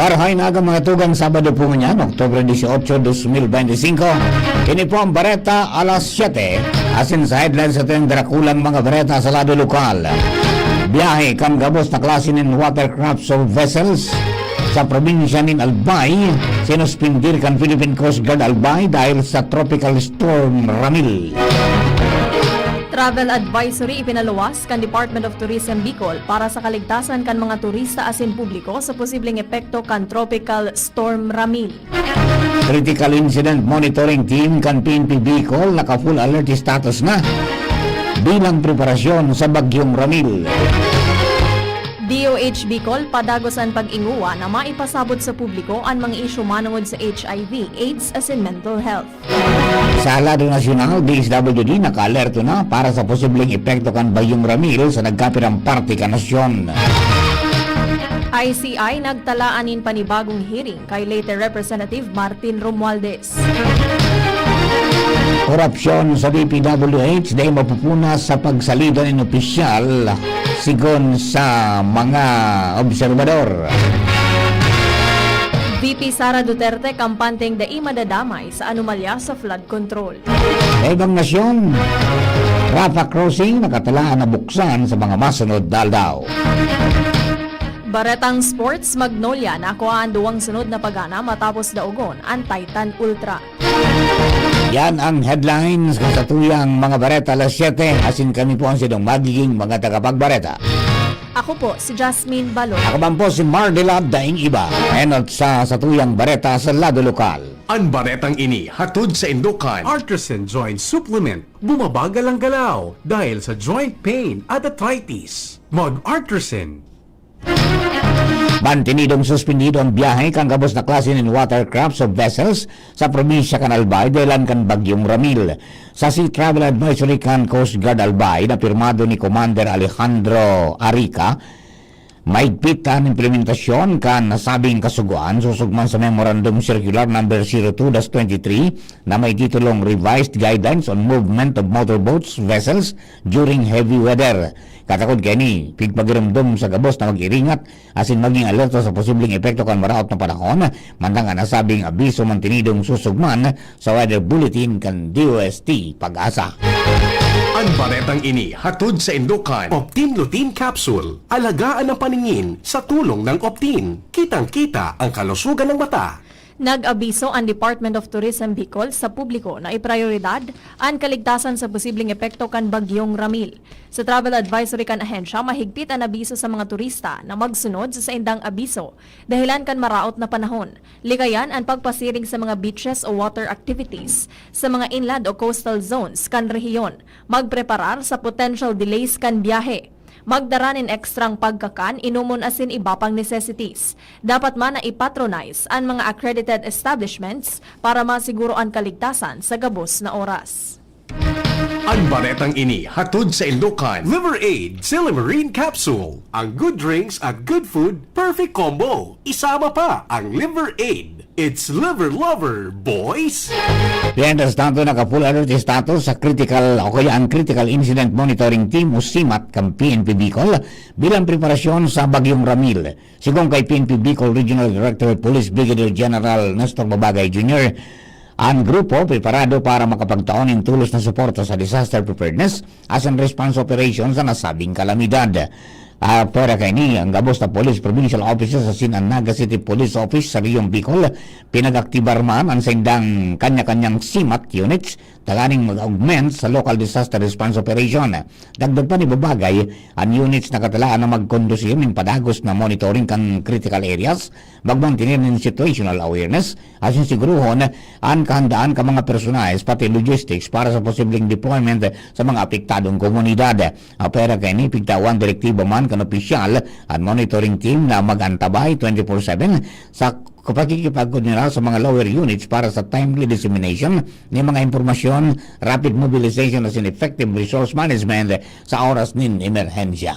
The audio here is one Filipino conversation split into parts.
Marahay na mga tugang Sabado po ngayon, Oktubre 18, 2025. Kini po ang Bareta alas 7. Asin sa headlines ito yung darakulang mga Bareta sa lado lokal. Biyahe kam gabos na klase ng watercrafts o vessels sa probinsya ng Albay. Sinuspindir kan Philippine Coast Guard Albay dahil sa tropical storm Ramil. Travel advisory ipinaluwas kan Department of Tourism Bicol para sa kaligtasan kan mga turista asin publiko sa posibleng epekto kan Tropical Storm Ramil. Critical Incident Monitoring Team kan PNP Bicol naka-full alert status na bilang preparasyon sa bagyong Ramil. DOH Bicol padagosan pag-inguwa na maipasabot sa publiko ang mga isyu manungod sa HIV, AIDS asin mental health. Sa lado nasyonal, DSWD naka-alerto na para sa posibleng epekto kan bagyong Ramil sa nagkapirang parte ka nasyon. ICI nagtalaanin panibagong hearing kay Leyte Representative Martin Romualdez. Korupsyon sa DPWH dahil mapupuna sa pagsalida ng opisyal sigon sa mga obserbador. VP Sara Duterte kampanteng dai madadamay sa anomalya sa flood control. Sa ibang nasyon, Rafah Crossing nakatalaan na buksan sa mga masunod daldaw. Baretang Sports Magnolia nakuha ang duwang sunod na pagana matapos daugon ang Titan Ultra. Yan ang headlines sa tuyang mga Bareta alas 7. Asin kami po ang sinong magiging mga tagapagbareta. Ako po si Jasmine Balon. Ako man po si Mardela Daing Iba. Enot sa tuyang Bareta sa lado lokal. Ang baretang ini hatod sa Indukan. Artisan Joint Supplement. Bumabagal ang galaw dahil sa joint pain at arthritis. Mag-Artisan. Mantinidong suspendido ang biyahe kang gabos na klase ng watercrafts o vessels sa probinsya kan Albay dahil kan bagyong Ramil. Sa Sea Travel Advisory kan Coast Guard Albay na pirmado ni Commander Alejandro Arica, maigpit ang implementasyon kan nasabing kasuguan susugman sa Memorandum Circular No. 02-23 na may titulong Revised Guidelines on Movement of Motorboats Vessels During Heavy Weather. Katakod kini pigpagiramdom sa gabos na mag-iringat asin maging alerto sa posibleng epekto kan maraot na panahon mandang nasabing abiso mantinidong susugman sa weather bulletin kan DOST Pag-asa. Ang baretang ini hatod sa Indukan. Optin Lutein Capsule. Alagaan ang paningin sa tulong ng Optin. Kitang-kita ang kalusugan ng mata. Nag-abiso ang Department of Tourism Bicol sa publiko na iprioridad ang kaligtasan sa posibleng epekto kan bagyong Ramil. Sa travel advisory kan ahensya, mahigpit ang abiso sa mga turista na magsunod sa indang abiso dahilan kan maraot na panahon. Likayan ang pagpasiring sa mga beaches o water activities sa mga inland o coastal zones kan rehiyon. Magpreparar sa potential delays kan biyahe. Magdara ng ekstrang pagkakan, inumon asin iba pang necessities. Dapat man na ipatronize ang mga accredited establishments para masiguro ang kaligtasan sa gabos na oras. Ang baretang ini hatod sa Indukan. Liver Aid Silimarine Capsule. Ang good drinks at good food, perfect combo. Isama pa ang Liver Aid. It's liver lover, boys! Mientras tanto, naka-full alert status sa critical o kaya ang Critical Incident Monitoring Team o CIMAT ng PNP Bicol bilang preparasyon sa bagyong Ramil. Sigong kay PNP Bicol Regional Director Police Brigadier General Nestor Babagay Jr., ang grupo preparado para makapagtaon ng tulos na suporta sa disaster preparedness as and response operations sa nasabing kalamidad. Pera kay ni ang gabos na Police Provincial Officers sa Naga City Police Office sa Riyong Bicol pinag-aktibar man ang sindang kanya-kanyang CIMAT units taganing mag-augment sa local disaster response operation. Dagdag pa ni Babagay, ang units nakatalaan na magkondusir ng padagos na monitoring kan critical areas, magmantinir ng situational awareness, asin siguruhon ang kahandaan ka mga personalis pati logistics para sa posibleng deployment sa mga apektadong komunidad. Pera kay ni pigtawan direktibo man kan opisyal ang monitoring team na mag-antabay 24/7 sa kapagkikipag-koordinara sa mga lower units para sa timely dissemination ng mga impormasyon, rapid mobilization at effective resource management sa oras ng emerhensya.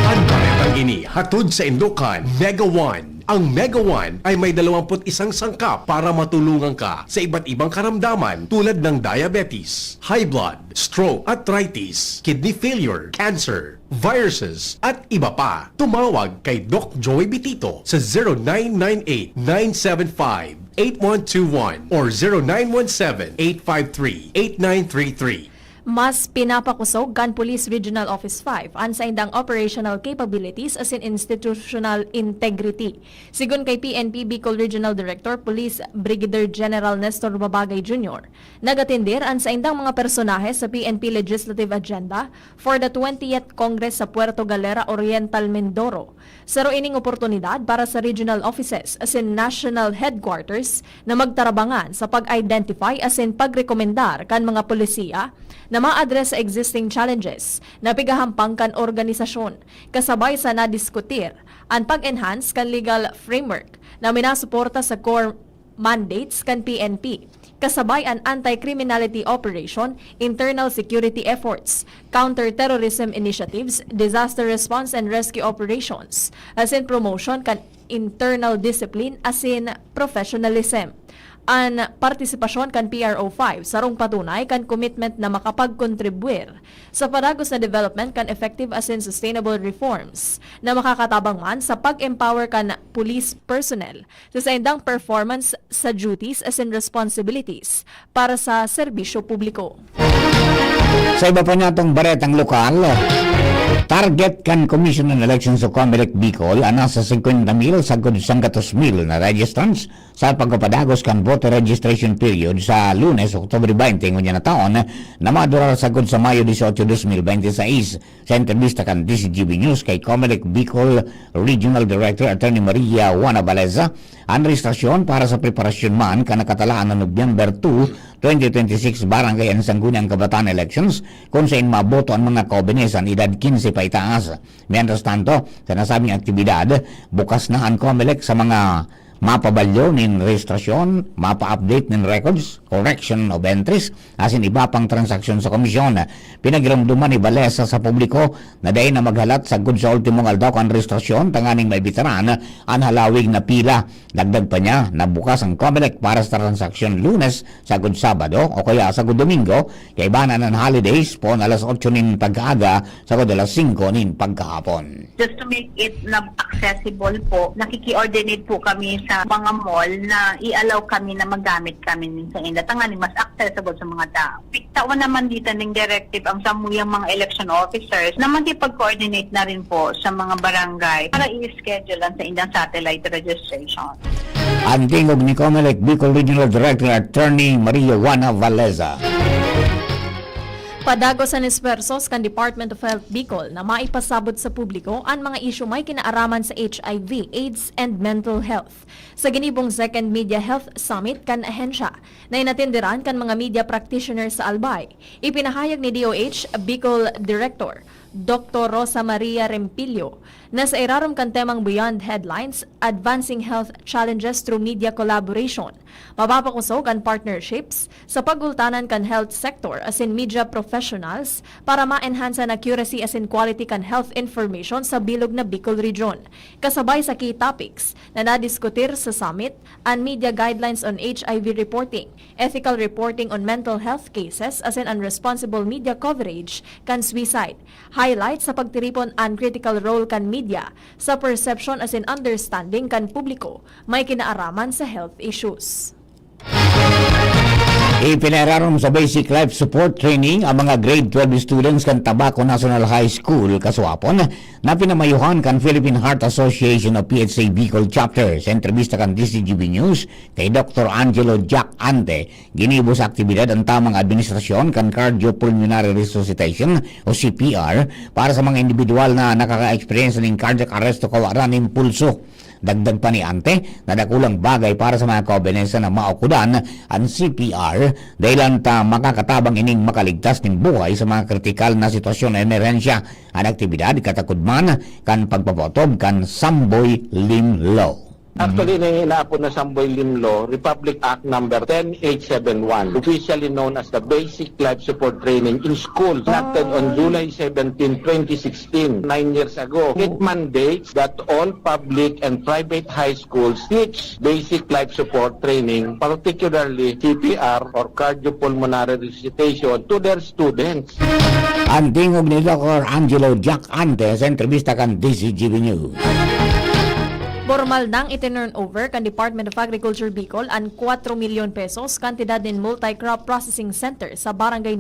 Ang baretang ini hatod sa Indukan. Mega One. Ang Mega One ay may 21 sangkap para matulungan ka sa iba't ibang karamdaman tulad ng diabetes, high blood, stroke, arthritis, kidney failure, cancer, viruses, at iba pa. Tumawag kay Doc Joey Bitito sa 0998-975-8121 or 0917-853-8933. Mas pinapakusog kan Police Regional Office 5 ang sa indang operational capabilities as in institutional integrity. Sigun kay PNP Bicol Regional Director Police Brigadier General Nestor Babagay Jr., nagatindir ang sa indang mga personahe sa PNP Legislative Agenda for the 20th Congress sa Puerto Galera Oriental, Mindoro. Sa ining oportunidad para sa regional offices as in national headquarters na magtarabangan sa pag-identify as in pagrekomendar kan mga polisiya na ma-address sa existing challenges na pigahampang kan organisasyon, kasabay sa nadiskutir ang pag-enhance kan legal framework na minasuporta sa core mandates kan PNP, kasabay ang anti-criminality operation, internal security efforts, counter-terrorism initiatives, disaster response and rescue operations, as in promotion kan internal discipline as in professionalism. Ang partisipasyon kan PRO5 sarong patunay kan commitment na makapagkontribuir sa paragos na development kan effective as in sustainable reforms na makakatabang man sa pag-empower kan police personnel sa indang performance sa duties as in responsibilities para sa serbisyo publiko. Sa iba pa natong baretang lokal, target kan Commission on Elections o COMELEC Bicol ang nasa 50,000 sa 100,000 na registrants sa pagpapadagos kan voter registration period sa Lunes, Oktubre 20 ngunya na taon na madurar sagod sa Mayo 18, 2026. Sa entrevista kan DCGB News kay COMELEC Bicol Regional Director Attorney Maria Juana Valeza, ang registrasyon para sa preparasyon man kan nakatalaan ng Nobyember 2, 2026 barangay ang Sangguniang Kabataan Elections kung saan maboto ang mga kaubenesan edad 15 pa itaas. Mientras tanto, sa nasabing aktibidad, bukas na ang COMELEC sa mga mapabalyo nin registrasyon, mapa-update nin records, correction of entries, asin iba pang transaksyon sa komisyon. Pinagramduman ni Valesa sa publiko na dahi na maghalat sa good sa ultimong aldaw kan registrasyon, tanganing may bitaran ang halawig na pila. Dagdag pa niya na bukas ang COMELEC para sa transaksyon Lunes, sa good Sabado o kaya sa good Domingo, kay bana ng holidays po na alas 8 nin pagkaaga sa good alas 5 nin pagkahapon. Just to make it na accessible po, nakiki-ordinate po kami sa mga mall na i-allow kami na magamit kami sa inda. Tangani mas accessible sa mga tao. Piktawan naman dito ng directive ang samuyang mga election officers na magkipag-coordinate na rin po sa mga barangay para i-schedule ang sa indang satellite registration. Ang tingog ni COMELEC Bicol Regional Director Attorney Maria Juana Valeza. Padagos ang espersos kan Department of Health Bicol na maipasabot sa publiko ang mga isyu may kinaaraman sa HIV, AIDS, and mental health. Sa ginibong Second Media Health Summit kan ahensya na inatindiran kan mga media practitioners sa Albay, ipinahayag ni DOH Bicol Director Dr. Rosa Maria Rempilio na sa irarom kan temang Beyond Headlines, Advancing Health Challenges Through Media Collaboration, mapapakusog ang partnerships sa pagultanan kan health sector as in media professionals para ma-enhance ang accuracy as in quality kan health information sa bilog na Bicol Region. Kasabay sa key topics na nadiskutir sa summit, ang media guidelines on HIV reporting, ethical reporting on mental health cases as in unresponsible media coverage kan suicide, highlight sa pagtiripon ang critical role kan media sa perception as in understanding kan publiko may kinaaraman sa health issues. Ipinararom sa Basic Life Support Training ang mga grade 12 students kan Tabaco National High School kaswapon na pinamayuhan kan Philippine Heart Association of PHA Bicol Chapter. Sa entrevista kan DCGB News kay Dr. Angelo Jack Ante, ginibo sa aktibidad ang tamang administrasyon kan cardiopulmonary resuscitation o CPR para sa mga individual na nakaka-experience ng cardiac arrest o kawaran ng pulso. Dagdag pa ni Ante na dakulang bagay para sa mga kaubenesa na maukudan ang CPR dahil ta makakatabang ining makaligtas ng buhay sa mga kritikal na sitwasyon na emerhensya. Ang aktibidad katakudman kan pagpapotob kan Samboy Lim Law. Actually, inaapon na Samboy Limlo, Republic Act number 10871, officially known as the Basic Life Support Training in Schools, enacted on July 17, 2016, 9 years ago. It mandates that all public and private high schools teach basic life support training, particularly CPR or cardiopulmonary resuscitation, to their students. Ang tingog ni Dr. Angelo Jack Ante sa entrevista kan DCGB News. Formal nang itinurn over kan Department of Agriculture Bicol ang 4 milyon pesos kantidad din multi-crop processing center sa Barangay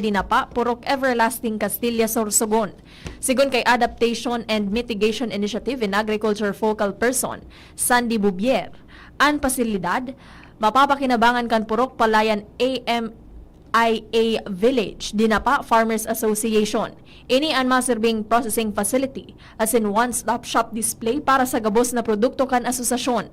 Dinapa, Purok Everlasting, Castilla, Sorsogon. Sigon kay Adaptation and Mitigation Initiative in Agriculture Focal Person, Sandy Bubier, ang pasilidad mapapakinabangan kan Purok Palayan AMIA Village, Dinapa Farmers Association. Ini ang maserbing processing facility as in one-stop shop display para sa gabos na produkto kan asosasyon.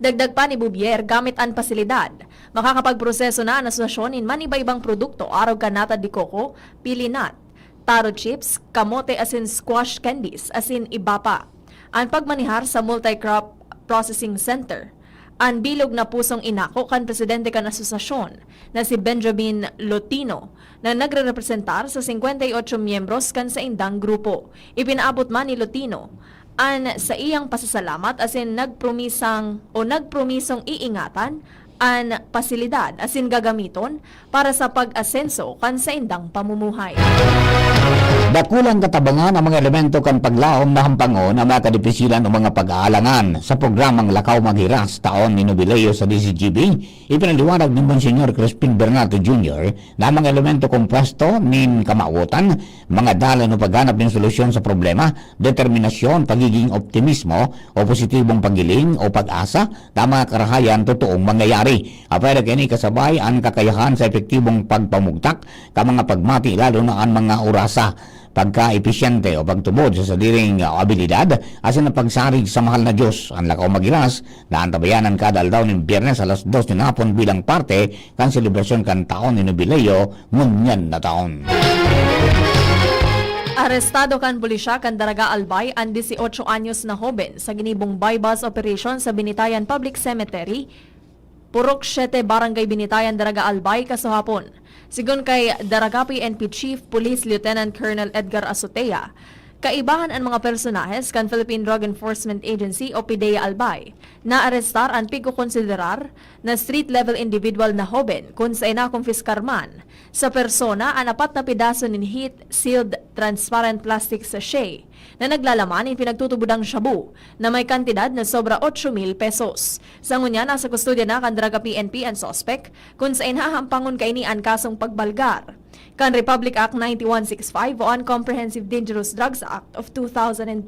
Dagdag pa ni Bubier, gamit ang pasilidad, makakapagproseso na ang asosasyon in maniba-ibang produkto araw kanata di coco, pili nut, taro chips, kamote as in squash candies as in iba pa. Ang pagmanihar sa multi-crop processing center, ang bilog na pusong inako kan presidente kan asosasyon na si Benjamin Lotino na nagre-representar sa 58 miyembros kan sa indang grupo. Ipinaabot man ni Lotino an sa iyang pasasalamat as in nagpromisong iingatan ang pasilidad as in gagamiton para sa pag-asenso kan sa indang pamumuhay. Dakulang katabangan ang mga elemento kan paglaom na hampangon na makadipisilan o mga pag-aalangan sa programang Lakaw Maghiras taon ni Nobileo sa DCGB. Ipinaliwanag ni Monsignor Crispin Bernardo Jr. na mga elemento kompuesto nin kamautan, mga dalan o paghanap ng solusyon sa problema, determinasyon, pagiging optimismo o positibong paggiling o pag-asa na mga karahayan totoong mangyayari. Apera kini kasabay ang kakayahan sa epektibong pagpamugtak ka mga pagmati lalo na ang mga orasa, pagka-episyente o pagtubod sa sariling abilidad asin na pagsarig sa mahal na Diyos. Ang Lakaw Maghiras na antabayanan kada aldaw ng Biyernes alas 2 ng hapon bilang parte kan selebrasyon kan taon ni Nobileo ngunyan na taon. Arestado kan pulisya kan Daraga Albay ang 18 anyos na hoben sa ginibong bypass operation sa Binitayan Public Cemetery, Purok 7, Barangay Binitayan, Daraga Albay, kasuhapon. Sigon kay Daraga PNP Chief Police Lieutenant Colonel Edgar Azotea, kaibahan ang mga personahes kan Philippine Drug Enforcement Agency o PDEA Albay na arestar ang pigkukonsiderar na street-level individual na hoben kung sa inakumfiskar man sa persona ang 4 na pidaso ng heat-sealed transparent plastic sachet na naglalaman ng pinagtutubudang shabu na may kantidad na sobra 8,000 pesos. Sa ngunya, nasa kustodya na kan Daraga PNP ang suspect kung sa inahampangon kaini ang kasong pagbalgar kan Republic Act 9165 o Uncomprehensive Dangerous Drugs Act of 2002.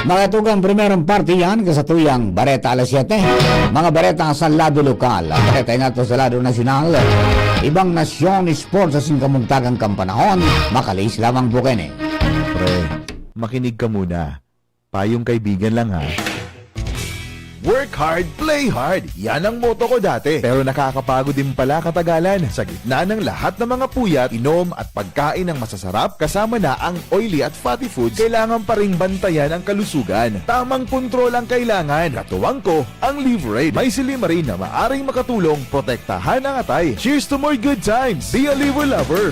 Mga tugang primerong party yan kasatuyang Bareta alas 7. Mga Bareta sa lado lokal, Bareta nga to sa lado nasyonal. Ibang nasyon sports sa singkamugtagang kampanahon, makalis lamang po kene. Pre, makinig ka muna. Payong kaibigan lang ha. Work hard, play hard. Yan ang motto ko dati. Pero nakakapagod din pala katagalan. Sa gitna ng lahat ng mga puyat, inom at pagkain ng masasarap, kasama na ang oily at fatty foods, kailangan pa ring bantayan ang kalusugan. Tamang kontrol ang kailangan. Katuwang ko, ang Liverade. May silimarin na maaring makatulong protektahan ang atay. Cheers to more good times. Be a liver lover.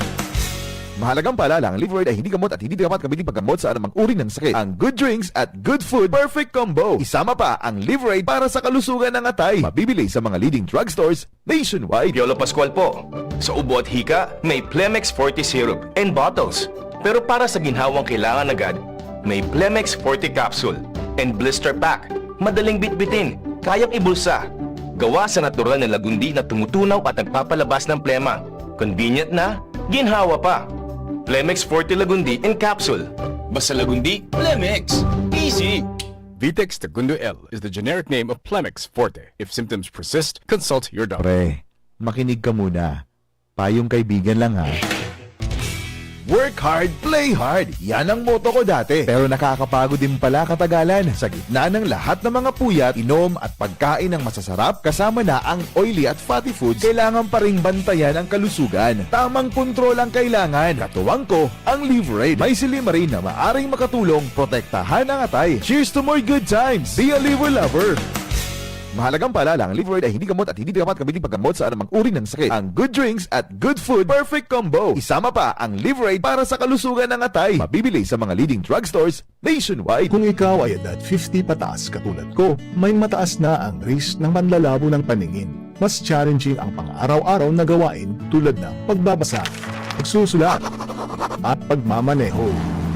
Mahalagang paalala, ang Liverade ay hindi gamot at hindi dapat kabiling paggamot sa anumang uri ng sakit. Ang good drinks at good food, perfect combo. Isama pa ang Liverade para sa kalusugan ng atay. Mabibili sa mga leading drugstores nationwide. Piolo Pascual po. Sa ubo at hika, may Plemex Forte Syrup and bottles. Pero para sa ginhawang kailangan agad, may Plemex Forte Capsule and Blister Pack. Madaling bitbitin, kayang ibulsa. Gawa sa natural na lagundi na tumutunaw at nagpapalabas ng plema. Convenient na, ginhawa pa. Plemex Forte Lagundi in capsule. Basta Lagundi, Plemex. Easy. Vitex Segundo L is the generic name of Plemex Forte. If symptoms persist, consult your doctor. Pre, makinig ka muna. Payong kaibigan lang ha. Work hard, play hard. Yan ang motto ko dati. Pero nakakapagod din pala katagalan. Sa gitna ng lahat ng mga puyat, inom at pagkain ng masasarap, kasama na ang oily at fatty foods, kailangan pa ring bantayan ang kalusugan. Tamang kontrol ang kailangan. Katuwang ko, ang Liverade. May silimarin na maaring makatulong protektahan ang atay. Cheers to more good times. Be a liver lover. Mahalagang paalala, ang Liverade ay hindi gamot at hindi dapat gamitin paggamot sa anumang uri ng sakit. Ang good drinks at good food, perfect combo. Isama pa ang Liverade para sa kalusugan ng atay. Mabibili sa mga leading drugstores nationwide. Kung ikaw ay edad 50 pataas katulad ko, may mataas na ang risk ng panlalabo ng paningin. Mas challenging ang pang-araw-araw na gawain tulad ng pagbabasa, pagsusulat, at pagmamaneho.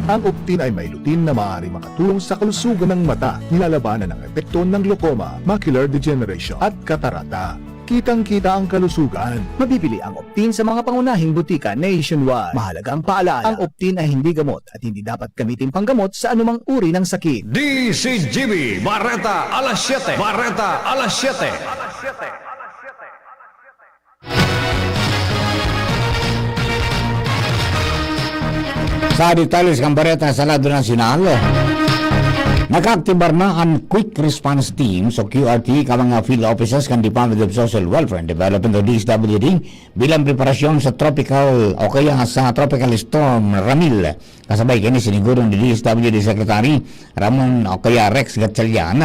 Ang Optin ay may lutin na maaari makatulong sa kalusugan ng mata, nilalabanan ang epekto ng glaucoma, macular degeneration at katarata. Kitang-kita ang kalusugan. Mabibili ang Optin sa mga pangunahing butika nationwide. Mahalagang paalala, ang Optin ay hindi gamot at hindi dapat gamitin panggamot sa anumang uri ng sakit. DCGB, Barreta, alas 7. Barreta, alas 7. Sa detalles kang bareta sa lado nasyonal, nakaaktibar na ang Quick Response Teams o QRT ka mga field officers kan Department of Social Welfare and Development o DSWD bilang preparasyon sa tropical o kaya sa tropical storm Ramil. Kasabay kini sinigurong ni DSWD Secretary Ramon o kaya Rex Gatchalian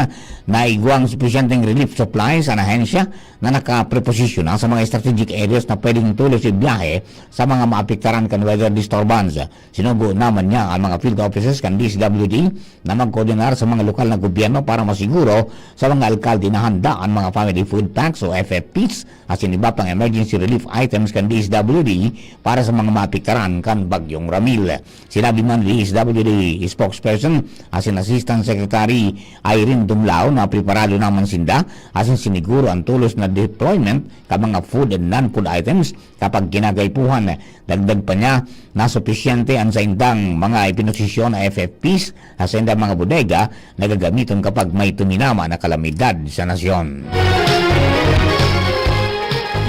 na igwang sufisyenteng relief supplies ang ahensya na nakapreposisyon sa mga strategic areas na pwedeng tuloy si biyahe sa mga maapektaran kan weather disturbance. Sinugo naman niya ang mga field officers kan DSWD na magkoordinar sa mga lokal na gobyerno para masiguro sa mga alkalde na handa ang mga family food packs o FFPs at iba pang emergency relief items kan DSWD para sa mga maapektaran kan bagyong Ramil. Sinabi man ni DSWD spokesperson asin Assistant Secretary Irene Dumlao na preparado naman sinda asin siniguro ang tulos na deployment ka mga food and non-food items kapag kinagaypuhan. Dagdag pa niya na supisyente ang sa indang mga ipinosisyon na FFPs sa indang mga bodega na gagamiton kapag may tuminama na kalamidad sa nasyon.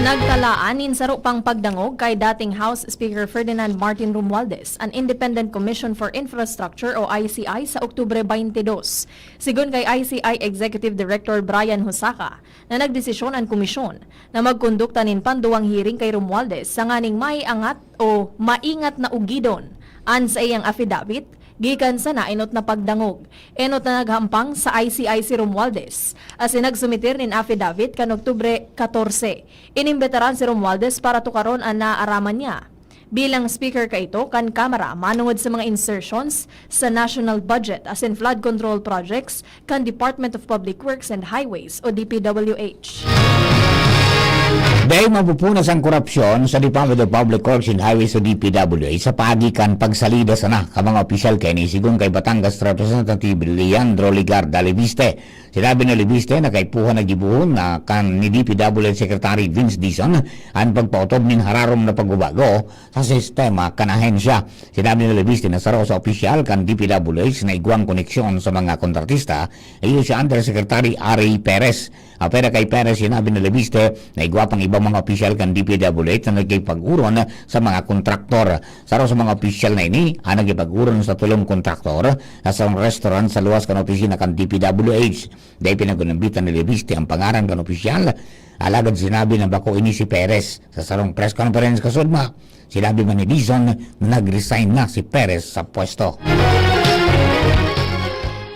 Nagtalaan insaro pang pagdangog kay dating House Speaker Ferdinand Martin Romualdez ang Independent Commission for Infrastructure o ICI sa Oktubre 22. Sigon kay ICI Executive Director Brian Hosaka na nagdesisyon ang komisyon na magkondukta nin panduwang hearing kay Romualdez sa nganing maiangat o maingat na ugidon an sa iyang affidavit gikan sa nainot na pagdangog. Enot na naghampang sa ICI si Romualdez as nagsumitir nin affidavit kan Oktubre 14. Inimbetaran si Romualdez para tukaron ang naaraman niya. Bilang speaker ka ito kan Kamara manungod sa mga insertions sa national budget as in flood control projects kan Department of Public Works and Highways o DPWH. Dahil mapupunas ang korupsyon sa Department of Public Works and Highways o DPWH sa pagikan pagsalida sana ka mga opisyal kay nisigong kay Batangas Representative Leandro Ligarda Leviste. Sinabi ni Leviste na kay puha nagibuhon na kan ni DPWH Secretary Vince Dizon ang pagpautob nin hararom na pagbabago sa sistema kan ahensya. Sinabi ni Leviste na saro sa opisyal kan DPWH na igwang koneksyon sa mga kontratista iyo si Undersecretary Ari Perez. Pero kay Perez sinabi ni Leviste na igwa pang ibang mga opisyal kan DPWH na nagkipag-uron sa mga kontraktor. Saro sa mga opisyal na ini, nagkipag-uron sa tulong kontraktor sa restaurant sa luwas kan opisina kan DPWH. Dahil pinagunambitan ni Leviste ang pangaran kan opisyal, alagad sinabi na bako ini si Perez. Sa sarong press conference kasudma, sinabi man ni Dizon na nag-resign na si Perez sa pwesto.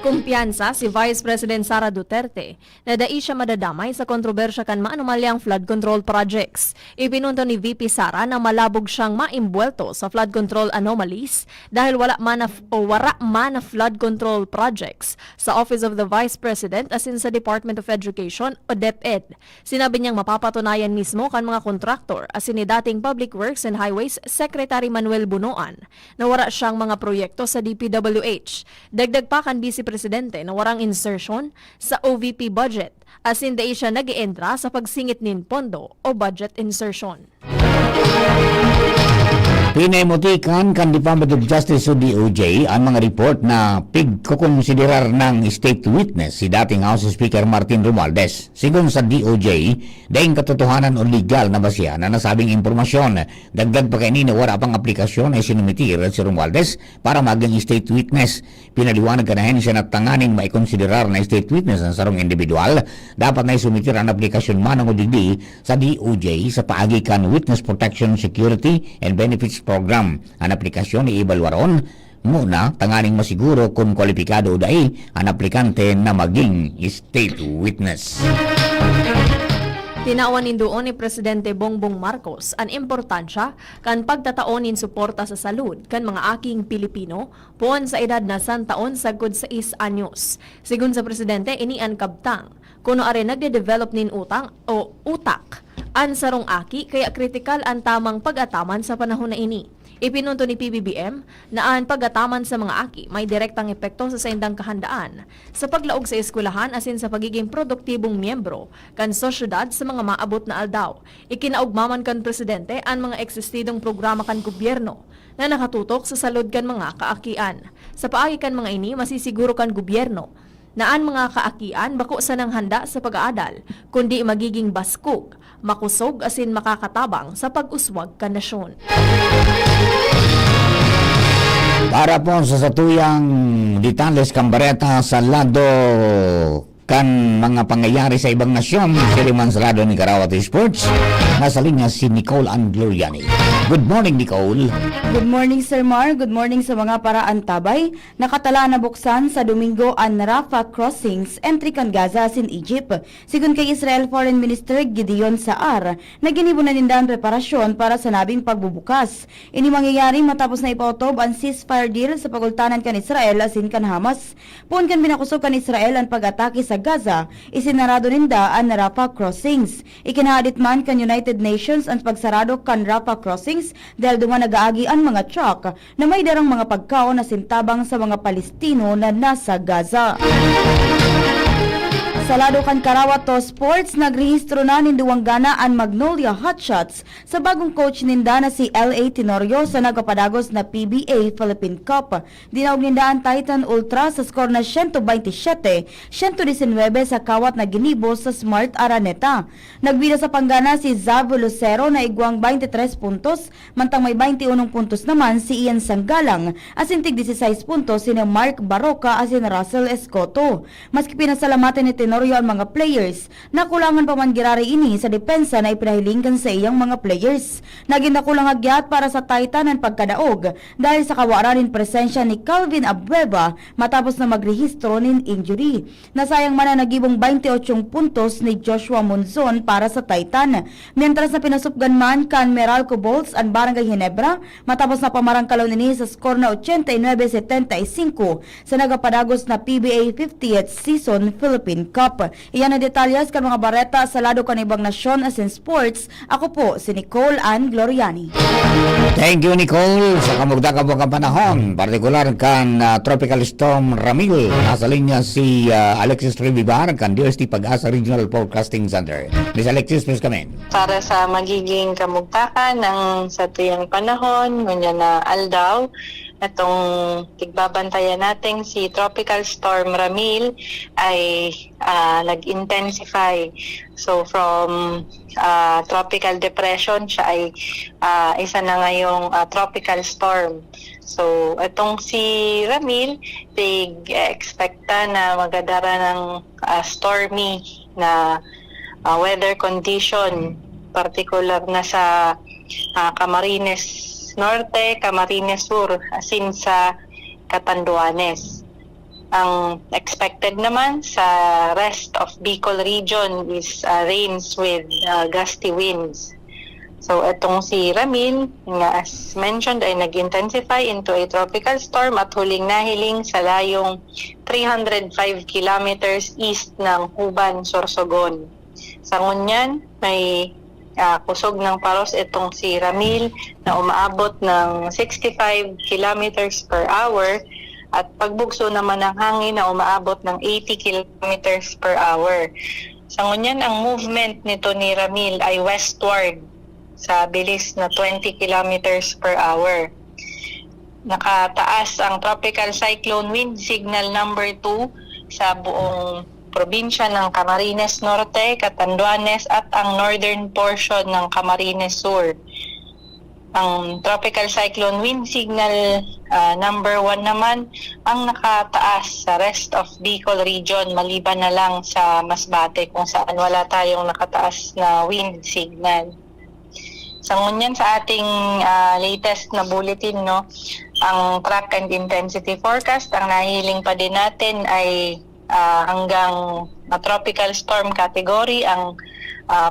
Kumpiyansa si Vice President Sara Duterte na dai siya madadamay sa kontrobersya kan maanumalyang flood control projects. Ipinunto ni VP Sara na malabog siyang maimbwelto sa flood control anomalies dahil wara man na flood control projects sa Office of the Vice President as in sa Department of Education o DepEd. Sinabi niyang mapapatunayan mismo kan mga kontraktor as in ni dating Public Works and Highways Secretary Manuel Bunoan na wara siyang mga proyekto sa DPWH. Dagdag pa kan Vice Presidente na warang insertion sa OVP budget as in dai siya nag-ientra sa pagsingit nin pondo o budget insertion. Pinemutikan kan Department of Justice o DOJ ang mga report na pigkukonsiderar ng state witness si dating House Speaker Martin Romualdez. Sigon sa DOJ, daing katotohanan o legal na basya na nasabing impormasyon. Dagdag pa kainin na wala pang aplikasyon ay sinumitir si Romualdez para maging state witness. Pinaliwanag ka na siya na tanganing maikonsiderar na state witness ng sarong individual. Dapat na isumitir ang aplikasyon manang o digdi sa DOJ sa paagi kan Witness Protection Security and Benefits Program. Ang aplikasyon iibalwaron muna tanganing masiguro kung kwalipikado o dahi ang aplikante na maging state witness. Tinawan nindoon ni Presidente Bongbong Marcos ang importansya kan pagtataonin suporta sa salud kan mga aking Pilipino puon sa edad na 100 taon sagod sa 6 anyos. Sigun sa Presidente, ini ang kabtang kuno are nagde-develop nin utang o utak an sarong aki kaya kritikal ang tamang pag-ataman sa panahon na ini. Ipinunto ni PBBM na ang pag-ataman sa mga aki may direktang epekto sa saindang kahandaan sa paglaog sa eskwelahan asin sa pagiging produktibong miyembro kan sosyedad sa mga maabot na aldaw. Ikinaugmaman kan Presidente ang mga eksistidong programa kan gobyerno na nakatutok sa salud kan mga kaakian. Sa paagi kan mga ini, masisiguro kan gobyerno na ang mga kaakian bako sa nang handa sa pag-aadal kundi magiging baskog, makusog asin makakatabang sa pag-uswag kan nasyon. Para po sa satuyang detalles kambareta sa lado kan mga pangyayari sa ibang nasyon, siliman sa lado ni Karawati Sports, nasa linya si Nicole Angloriani. Good morning, Nicole. Good morning, Sir Mar. Good morning sa mga paraantabay. Nakatala na buksan sa Domingo ang Rafah crossings entry kan Gaza sin Egypt. Sigun kay Israel Foreign Minister Gideon Saar, naginibo na ninda ang preparasyon para sa nabing pagbubukas. Ini mangyayari matapos na ipautob ang ceasefire deal sa pagultanan kan Israel asin kan Hamas. Puon kan binakusog kan Israel ang pag-atake sa Gaza, isinarado ninda ang Rafah crossings. Ikinahadit man kan United Nations ang pagsarado kan Rafah crossings dahil duman nagaagi ang mga truck na may darang mga pagkaon na sintabang sa mga Palestino na nasa Gaza. Sa lado kan Karawato Sports, nagrehistro na ninduwang gana ang Magnolia Hotshots sa bagong coach ninda na si L.A. Tenorio sa nagapadagos na PBA Philippine Cup. Dinawag ninda ang Titan Ultra sa skor na 127-119 sa kawat na ginibo sa Smart Araneta. Nagbida sa panggana si Zavo Lucero na igwang 23 puntos, mantang may 21 puntos naman si Ian Sanggalang, asin tig 16 puntos si Mark Baroka asin Russell Escoto. Maski pinasalamatan ni Tenorio ang mga players, nakulangan pa man girari ini sa depensa na ipinahilingkan sa iyang mga players. Naging nakulang agyat para sa Titan ang pagkadaog dahil sa kawaranin presensya ni Calvin Abueva matapos na magrehistro nin injury. Nasayang man na nagibong 28 puntos ni Joshua Monzon para sa Titan. Mientras na pinasupgan man kan Meralco Bolts ang Barangay Ginebra matapos na pamarangkalaw nini sa skor na 89-75 sa nagapadagos na PBA 50th Season Philippine Cup. Iyan ang detalyas kan mga bareta sa lado kan ibang nasyon as in sports. Ako po si Nicole Ann Gloriani. Thank you, Nicole. Sa kamugdaka po kang panahon, partikular kan Tropical Storm Ramil. Nasa linya si Alexis Revivar kan DOST Pag-asa Regional Forecasting Center. Miss Alexis, please come in. Para sa magiging kamugtakan ng sa tuyang panahon, ngunyan na aldaw, itong tigbabantayan natin si Tropical Storm Ramil ay nag-intensify. So from tropical depression, siya ay isa na ngayong tropical storm. So itong si Ramil, tig-expecta na magadara ng stormy na weather condition, particular na sa Camarines Norte, Camarines Sur, asin sa Catanduanes. Ang expected naman sa rest of Bicol region is rains with gusty winds. So itong si Ramil, nga as mentioned, ay nag-intensify into a tropical storm at huling nahiling sa layong 305 kilometers east ng Huban, Sorsogon. Sa ngunyan, may kusog ng paros itong si Ramil na umaabot ng 65 kilometers per hour at pagbugso naman ng hangin na umaabot ng 80 kilometers per hour. Sa ngunyan, ang movement nito ni Ramil ay westward sa bilis na 20 kilometers per hour. Nakataas ang tropical cyclone wind signal number 2 sa buong probinsya ng Camarines Norte, Catanduanes at ang northern portion ng Camarines Sur. Ang tropical cyclone wind signal number 1 naman ang nakataas sa rest of Bicol region, maliban na lang sa Masbate kung saan wala tayong nakataas na wind signal. Sa ngunyan sa ating latest na bulletin, no, ang track and intensity forecast, ang nahiling pa din natin ay hanggang tropical storm category ang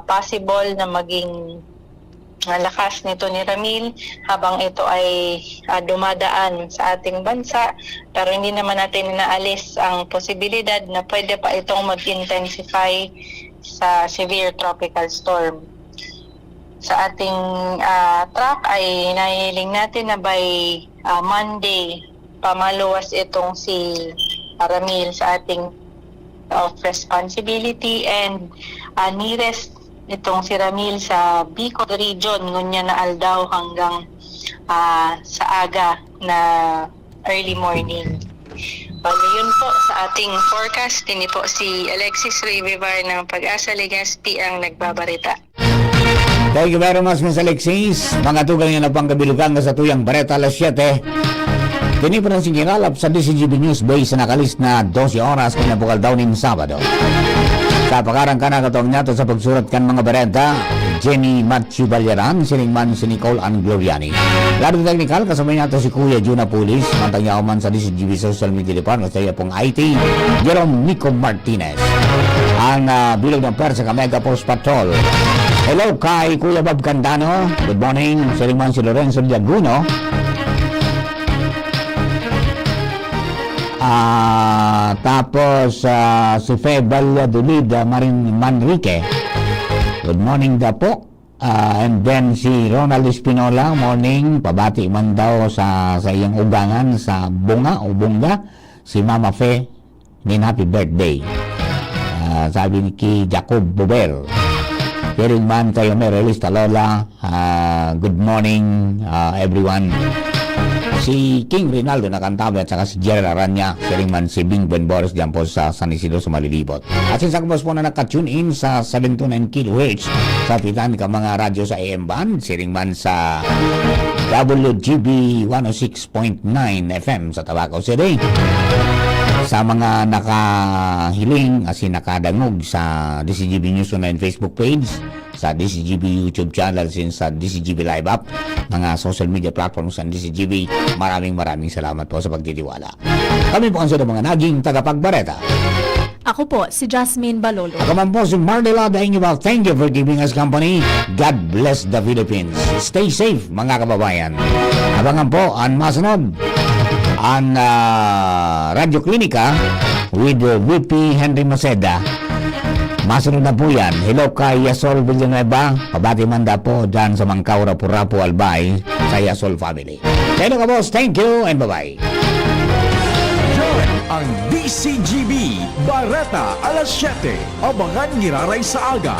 possible na maging lakas nito ni Ramil habang ito ay dumadaan sa ating bansa, pero hindi naman natin inaalis ang posibilidad na pwede pa itong mag-intensify sa severe tropical storm. Sa ating track ay nahiling natin na by Monday pamaluwas itong si Ramil sa ating of responsibility, and nearest itong si Ramil sa Bicol region, ngunya na aldaw hanggang sa aga na early morning. Bali yun po sa ating forecast. Ini po si Alexis Rivivar ng Pag-asa Legazpi ang nagbabarita. Thank you very much, Ms. Alexis. Mga tugang yan na pang kabilugan sa tuyang bareta alas 7. Kini pa ng singingalap sa DCGB News base sa nakalis na 12 oras kinabukal daw ning Sabado. Sa pakarang ka na katong nato sa pagsurat kan mga bareta, Jenny Matthew Balyaran, siningman si Nicole Ann Gloriani. Lado technical, kasama nato si Kuya Juna Pulis, mantang yaw man sa DCGB Social Media Department sa iya pong IT, Jerome Nico Martinez. Ang bilog ng Persa ka Mega Post Patrol. Hello kay Kuya Bob Candano. Good morning. Siningman si Lorenzo Diaguno. Tapos si Fe Valladolid Manrique. Good morning daw po. And then si Ronald Espinola, morning, pabati man daw sa iyang ugangan sa bunga o bungga, si Mama Fe, min happy birthday. Sabi ni Ki Jacob Bobel. Hearing man kayo Merelis Talola, good morning everyone. Si King Rinaldo na kantabi at saka si Gerald Aranya, sharing man si Bing Ben Boris dyan po sa San Isidro sa Malilibot. At sinsakbos po na naka-tune in sa 729 kHz sa pitan ka mga radyo sa AM band, sharing man sa WGB 106.9 FM sa Tabaco City. Sa mga nakahiling as nakadangog sa DCGB News Online Facebook page, sa DCGB YouTube channel, sa DCGB Live app, mga social media platforms sa DCGB, maraming salamat po sa pagtitiwala. Kami po ang sa mga naging tagapagbareta. Ako po, si Jasmine Balolo. Ako man po si Marnela Daingival. Thank you for giving us company. God bless the Philippines. Stay safe mga kababayan. Abangan po ang masunod ang Radio Klinika with VP Henry Maceda. Masunod na po yan. Hello kay Yasol Villanueva. Pabati manda po dyan sa Mangkaw, Rapu-Rapu, Albay sa Yasol family. Hello ka boss. Thank you and bye-bye. Yan ang DCGB Bareta alas 7. Abangan niraray sa aga.